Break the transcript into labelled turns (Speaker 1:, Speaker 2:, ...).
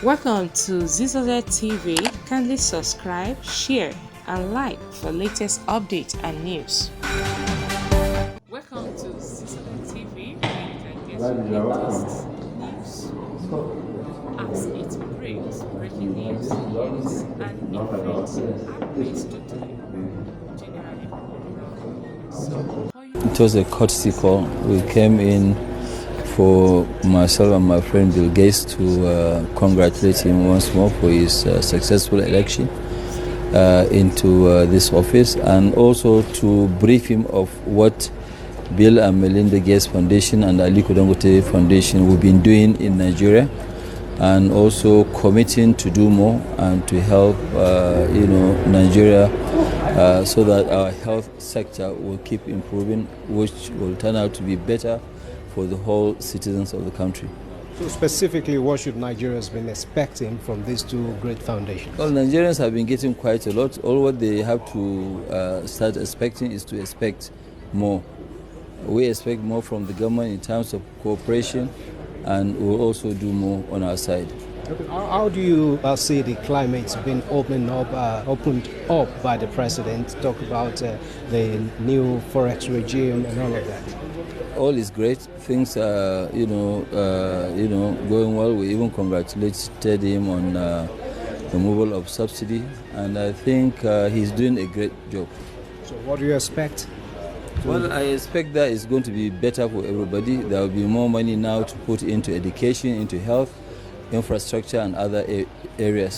Speaker 1: Welcome to Zisodel TV. Kindly subscribe, share, and like for latest updates and news. Welcome to Zisodel TV, where you can get your latest news as it breaks, breaking news, and event updates totally, generally around. So,
Speaker 2: it was a courtesy call. We came in for myself and my friend Bill Gates to congratulate him once more for his successful election into this office, and also to brief him of what Bill and Melinda Gates Foundation and Aliko Dangote Foundation we've been doing in Nigeria, and also committing to do more and to help Nigeria so that our health sector will keep improving, which will turn out to be better for the whole citizens of the country.
Speaker 3: So specifically, what should Nigerians been expecting from these two great foundations?
Speaker 2: Well, Nigerians have been getting quite a lot. All what they have to start expecting is to expect more. We expect more from the government in terms of cooperation, and we'll also do more on our side.
Speaker 3: How do you see the climate being opened up by the president? Talk about the new forex regime and all of that.
Speaker 2: All is great. Things are, going well. We even congratulated him on the removal of subsidy, and I think he's doing a great job.
Speaker 3: So, what do you expect?
Speaker 2: Well, I expect that it's going to be better for everybody. There will be more money now to put into education, into health, infrastructure, and other areas.